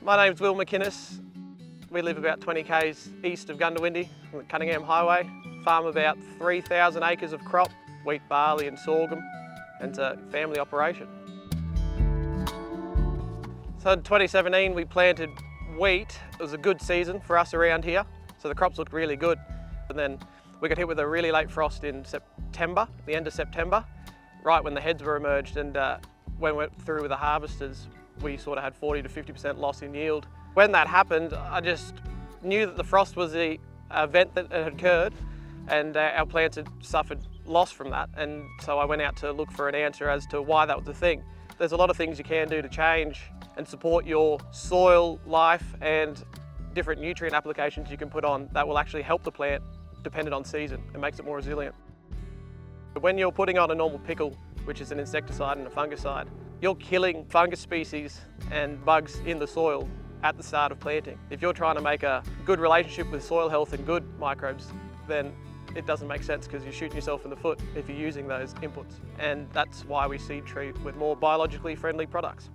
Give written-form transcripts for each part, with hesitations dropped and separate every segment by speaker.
Speaker 1: My name's Will McInnes. We live about 20 k's east of Gundawindi on the Cunningham Highway. Farm about 3,000 acres of crop, wheat, barley and sorghum, and it's a family operation. So in 2017 we planted wheat. It was a good season for us around here, so the crops looked really good. And then we got hit with a really late frost in September, the end of September, right when the heads were emerged, and when we went through with the harvesters, we sort of had 40 to 50% loss in yield. When that happened, I just knew that the frost was the event that had occurred, and our plants had suffered loss from that. And so I went out to look for an answer as to why that was the thing. There's a lot of things you can do to change and support your soil life, and different nutrient applications you can put on that will actually help the plant dependent on season and makes it more resilient. When you're putting on a normal pickle, which is an insecticide and a fungicide, you're killing fungus species and bugs in the soil at the start of planting. If you're trying to make a good relationship with soil health and good microbes, then it doesn't make sense because you're shooting yourself in the foot if you're using those inputs. And that's why we seed treat with more biologically friendly products.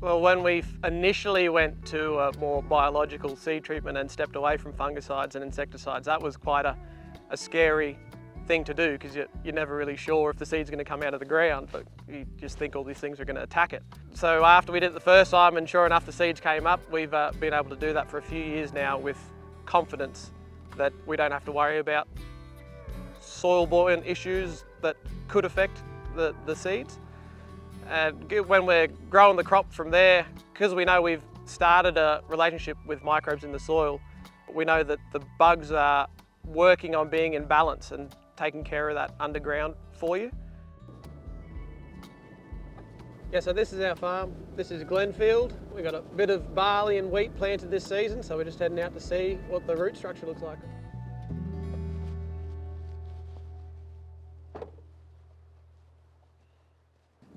Speaker 1: Well, when we initially went to a more biological seed treatment and stepped away from fungicides and insecticides, that was quite a scary thing to do, because you're never really sure if the seed's going to come out of the ground, but you just think all these things are going to attack it. So after we did it the first time, and sure enough the seeds came up, we've been able to do that for a few years now with confidence that we don't have to worry about soil-borne issues that could affect the seeds. And when we're growing the crop from there, because we know we've started a relationship with microbes in the soil, we know that the bugs are working on being in balance and taking care of that underground for you. Yeah, so this is our farm. This is Glenfield. We've got a bit of barley and wheat planted this season, so we're just heading out to see what the root structure looks like.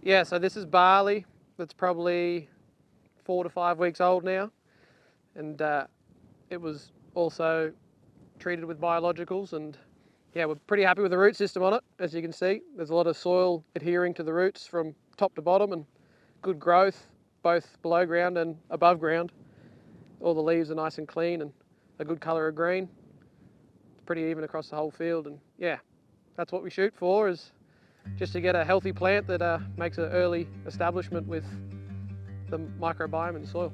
Speaker 1: Yeah, so this is barley that's probably 4 to 5 weeks old now, and it was also treated with biologicals, and yeah, we're pretty happy with the root system on it. As you can see, there's a lot of soil adhering to the roots from top to bottom, and good growth both below ground and above ground. All the leaves are nice and clean and a good colour of green. It's pretty even across the whole field, and yeah, that's what we shoot for, is just to get a healthy plant that makes an early establishment with the microbiome in the soil.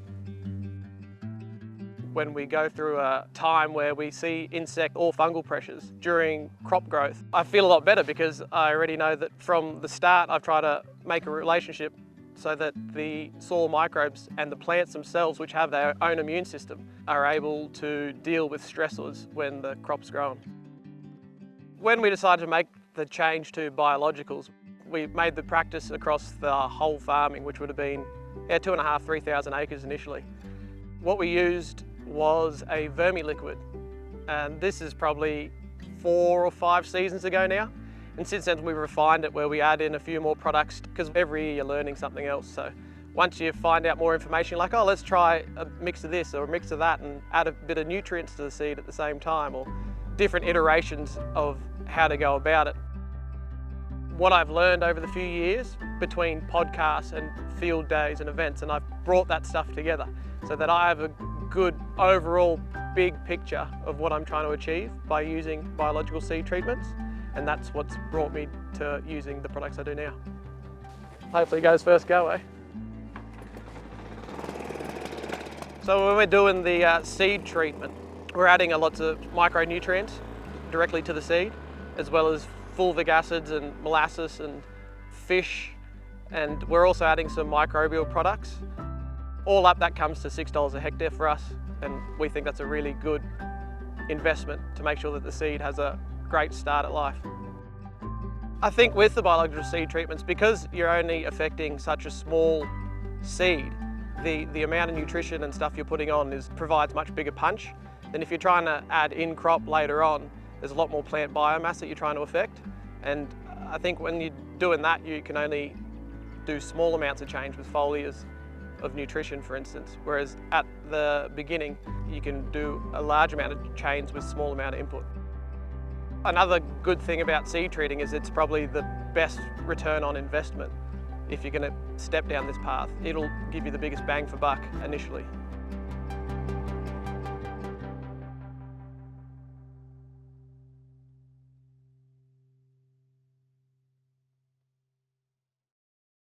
Speaker 1: When we go through a time where we see insect or fungal pressures during crop growth, I feel a lot better, because I already know that from the start I've tried to make a relationship so that the soil microbes and the plants themselves, which have their own immune system, are able to deal with stressors when the crop's grown. When we decided to make the change to biologicals, we made the practice across the whole farming, which would have been 2,500 to 3,000 acres initially. What we used was a vermi-liquid, and this is probably 4 or 5 seasons ago now, and since then we've refined it where we add in a few more products, because every year you're learning something else. So once you find out more information, like, oh, let's try a mix of this or a mix of that, and add a bit of nutrients to the seed at the same time, or different iterations of how to go about it. What I've learned over the few years between podcasts and field days and events, and I've brought that stuff together so that I have a good overall big picture of what I'm trying to achieve by using biological seed treatments, and that's what's brought me to using the products I do now. Hopefully it goes first go, eh? So when we're doing the seed treatment, we're adding a lot of micronutrients directly to the seed, as well as fulvic acids and molasses and fish, and we're also adding some microbial products. All up, that comes to $6 a hectare for us, and we think that's a really good investment to make sure that the seed has a great start at life. I think with the biological seed treatments, because you're only affecting such a small seed, the amount of nutrition and stuff you're putting on provides much bigger punch than if you're trying to add in crop later on. There's a lot more plant biomass that you're trying to affect, and I think when you're doing that, you can only do small amounts of change with foliars of nutrition, for instance, whereas at the beginning you can do a large amount of change with small amount of input. Another good thing about seed treating is it's probably the best return on investment if you're going to step down this path. It'll give you the biggest bang for buck initially.